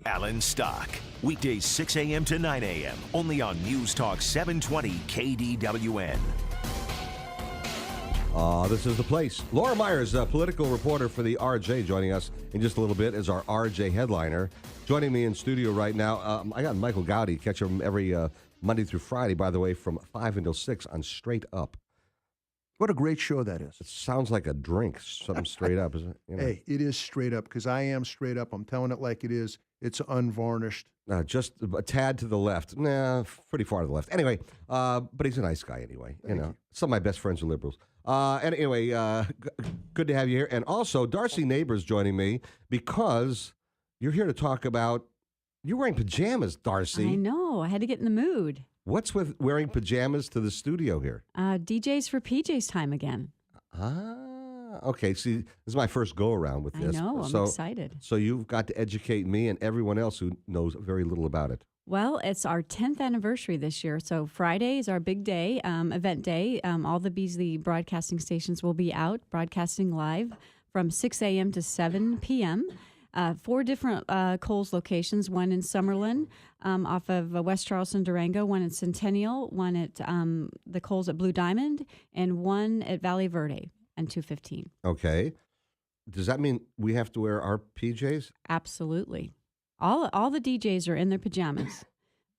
Alan Stock. Weekdays 6 a.m. to 9 a.m. Only on News Talk 720 KDWN. This is the place. Laura Myers, a political reporter for the RJ, joining us in just a little bit as our RJ headliner. Joining me in studio right now, I got Michael Gowdy. Catch him every Monday through Friday, by the way, from 5 until 6 on Straight Up. What a great show that is. It sounds like a drink, something straight up, isn't it? You know. Hey, it is straight up because I am straight up. I'm telling it like it is. It's unvarnished. Just a tad to the left. Nah, pretty far to the left. Anyway, but he's a nice guy anyway. Thank you. Some of my best friends are liberals. And anyway, good to have you here. And also, Darcy Neighbors joining me because you're here to talk about, you're wearing pajamas, Darcy. I know. I had to get in the mood. What's with wearing pajamas to the studio here? DJs for PJs time again. Okay. See, this is my first go-around with this. I know. I'm excited. So you've got to educate me and everyone else who knows very little about it. Well, it's our 10th anniversary this year. So Friday is our big day, event day. All the Beasley broadcasting stations will be out broadcasting live from 6 a.m. to 7 p.m. 4 different Kohl's locations, one in Summerlin off of West Charleston, Durango, one at Centennial, one at the Kohl's at Blue Diamond, and one at Valley Verde and 215. Okay. Does that mean we have to wear our PJs? Absolutely. All the DJs are in their pajamas.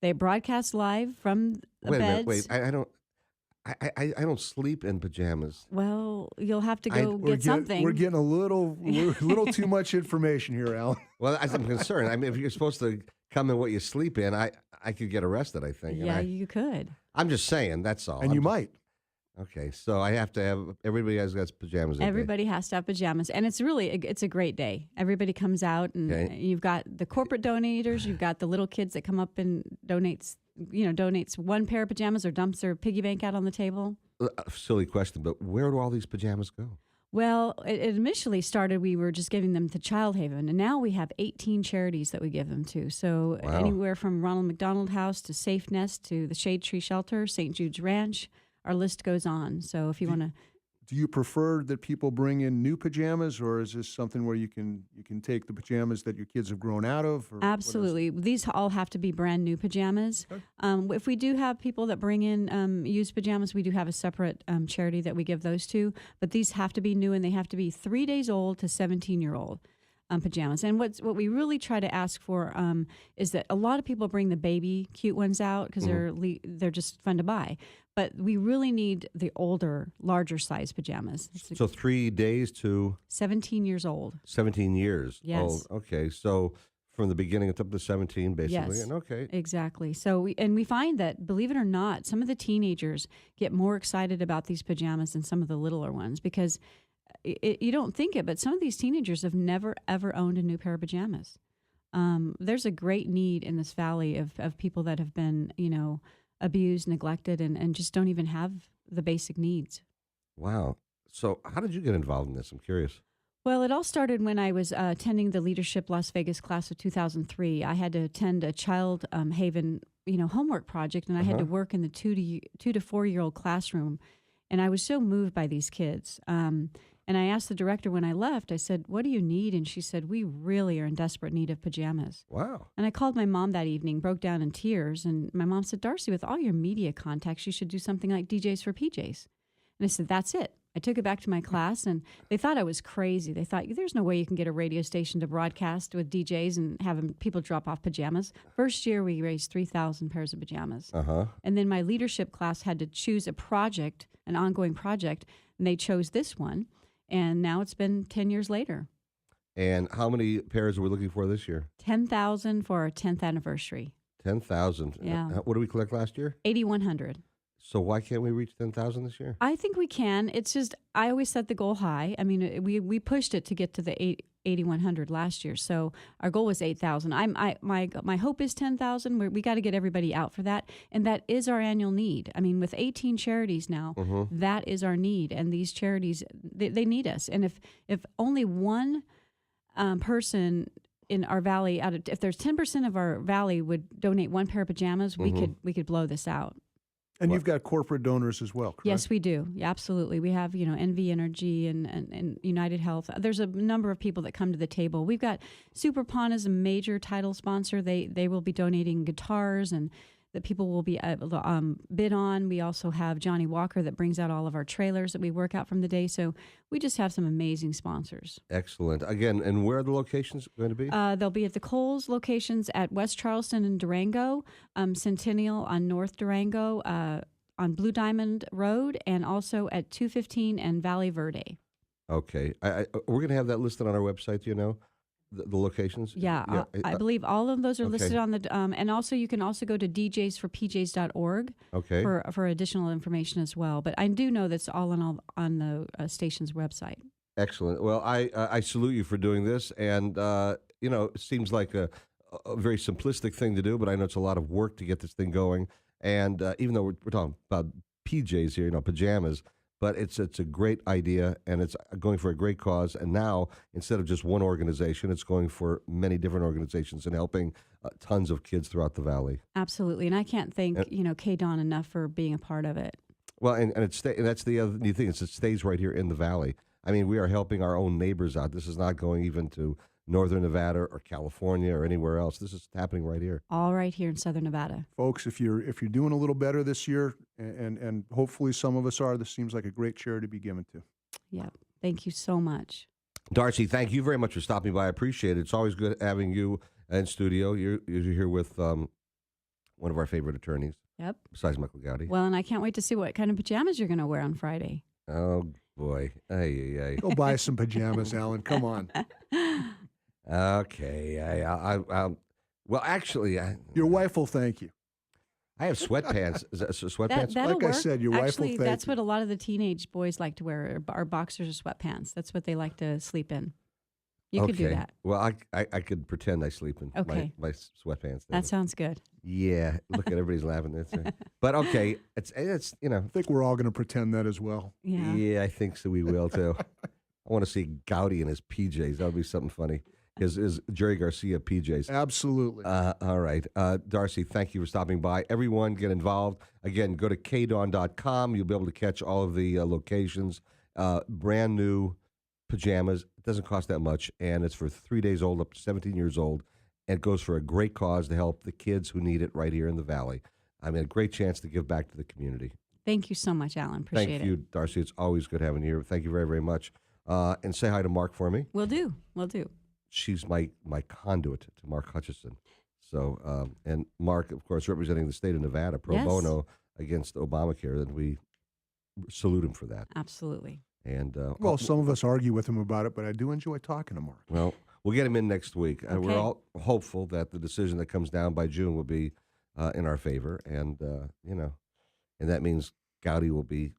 They broadcast live from the beds. Wait, I don't sleep in pajamas. Well, you'll have to go get something. We're getting a little too much information here, Alan. Well, as I'm concerned, I mean, if you're supposed to come in what you sleep in, I could get arrested, I think. Yeah, you could. I'm just saying, that's all. And you might. Okay, so I have to have, everybody has got pajamas. Everybody has to have pajamas, and it's a great day. Everybody comes out, and you've got the corporate donators, you've got the little kids that come up and donates one pair of pajamas or dumps their piggy bank out on the table. Silly question, but where do all these pajamas go? Well, it initially started, we were just giving them to Child Haven, and now we have 18 charities that we give them to. So anywhere from Ronald McDonald House to Safe Nest to the Shade Tree Shelter, St. Jude's Ranch, our list goes on. So if you want to... Do you prefer that people bring in new pajamas, or is this something where you can take the pajamas that your kids have grown out of? Or absolutely. These all have to be brand new pajamas. Okay. If we do have people that bring in used pajamas, we do have a separate charity that we give those to. But these have to be new, and they have to be 3 days old to 17-year-old pajamas. And what we really try to ask for is that a lot of people bring the baby cute ones out because they're just fun to buy. But we really need the older, larger size pajamas. So 3 days to 17 years old. 17 years yes. old. Okay, so from the beginning up to 17, basically. Yes, okay, exactly. So we find that, believe it or not, some of the teenagers get more excited about these pajamas than some of the littler ones because you don't think it, but some of these teenagers have never ever owned a new pair of pajamas. There's a great need in this valley of people that have been, abused, neglected, and just don't even have the basic needs. Wow. So how did you get involved in this? I'm curious. Well, it all started when I was attending the Leadership Las Vegas class of 2003. I had to attend a Child Haven, homework project, and I had to work in the 2 to 4-year-old classroom. And I was so moved by these kids. And I asked the director when I left, I said, "What do you need?" And she said, "We really are in desperate need of pajamas." Wow. And I called my mom that evening, broke down in tears. And my mom said, "Darcy, with all your media contacts, you should do something like DJs for PJs." And I said, "That's it." I took it back to my class, and they thought I was crazy. They thought, there's no way you can get a radio station to broadcast with DJs and have people drop off pajamas. First year, we raised 3,000 pairs of pajamas. And then my leadership class had to choose a project, an ongoing project, and they chose this one. And now it's been 10 years later. And how many pairs are we looking for this year? 10,000 for our 10th anniversary. 10,000. Yeah. What did we collect last year? 8,100. So why can't we reach 10,000 this year? I think we can. It's just, I always set the goal high. I mean, we pushed it to get to the 8,100 last year. So our goal was 8,000. My hope is 10,000. We got to get everybody out for that. And that is our annual need. I mean, with 18 charities now, that is our need. And these charities, they need us. And if only one person in our valley, if there's 10% of our valley would donate one pair of pajamas, we could blow this out. And you've got corporate donors as well, correct? Yes, we do. Yeah, absolutely. We have, NV Energy and United Health. There's a number of people that come to the table. We've got Super Pawn as a major title sponsor. They will be donating guitars and that people will be able to bid on. We also have Johnny Walker that brings out all of our trailers that we work out from the day. So we just have some amazing sponsors. Excellent. Again, and where are the locations going to be? They'll be at the Kohl's locations at West Charleston and Durango, Centennial on North Durango, on Blue Diamond Road, and also at 215 and Valley Verde. Okay. We're going to have that listed on our website, do you know? The locations? Yeah, I believe all of those are Okay. listed on the, and also you can also go to djsforpjs.org Okay. for additional information as well. But I do know that's all on the station's website. Excellent. Well, I salute you for doing this, and it seems like a very simplistic thing to do, but I know it's a lot of work to get this thing going. And even though we're talking about PJs here, pajamas, but it's a great idea, and it's going for a great cause. And now, instead of just one organization, it's going for many different organizations and helping tons of kids throughout the valley. Absolutely, and I can't thank KDWN enough for being a part of it. Well, and that's the other neat thing is it stays right here in the valley. I mean, we are helping our own neighbors out. This is not going even to Northern Nevada or California or anywhere else. This is happening right here. All right here in Southern Nevada. Folks, if you're doing a little better this year, and hopefully some of us are, this seems like a great charity to be given to. Yeah, thank you so much. Darcy, thank you very much for stopping by. I appreciate it. It's always good having you in studio. You're here with one of our favorite attorneys. Yep. Besides Michael Gowdy. Well, and I can't wait to see what kind of pajamas you're going to wear on Friday. Oh, boy. Ay. Go buy some pajamas, Alan. Come on. Okay. Well, actually, Your wife will thank you. I have sweatpants. Is that sweatpants? That'll Like I work. said, your wife will Actually, thank that's you. what a lot of the teenage boys like to wear are boxers or sweatpants. That's what they like to sleep in. You could do Okay. that. Well, I could pretend I sleep in Okay. my sweatpants. That sounds good. Yeah. Look at everybody's laughing. But okay, it's I think we're all going to pretend that as well. Yeah. Yeah, I think so. We will too. I want to see Gowdy in his PJs. That would be something funny. His Jerry Garcia PJs. Absolutely. All right. Darcy, thank you for stopping by. Everyone get involved. Again, go to kdawn.com. You'll be able to catch all of the locations. Brand new pajamas. It doesn't cost that much, and it's for 3 days old up to 17 years old, and it goes for a great cause to help the kids who need it right here in the Valley. I mean, a great chance to give back to the community. Thank you so much, Alan. Appreciate it. Thank you, Darcy. It's always good having you here. Thank you very, very much. And say hi to Mark for me. Will do. Will do. She's my conduit to Mark Hutchison. So, and Mark, of course, representing the state of Nevada pro Yes. bono against Obamacare, and we salute him for that. Absolutely. And Well, some of us argue with him about it, but I do enjoy talking to Mark. well, we'll get him in next week. We're Okay. all hopeful that the decision that comes down by June will be in our favor, and and that means Gowdy will be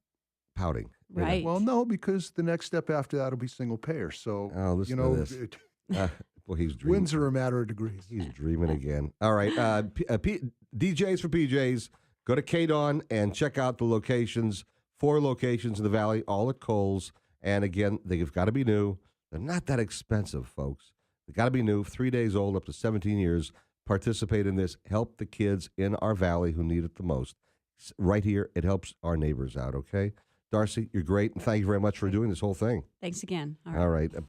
pouting. you know. Right. Well, no, because the next step after that will be single payer. So, Oh, listen to this. Well, he's dreaming. wins are a matter of degrees. He's dreaming again. All right. DJs for PJs. Go to KDWN and check out the locations. 4 locations in the Valley, all at Kohl's. And again, they've got to be new. They're not that expensive, folks. They've got to be new. 3 days old, up to 17 years. Participate in this. Help the kids in our Valley who need it the most. Right here, it helps our neighbors out, okay? Darcy, you're great. And thank you very much for doing this whole thing. Thanks again. All right.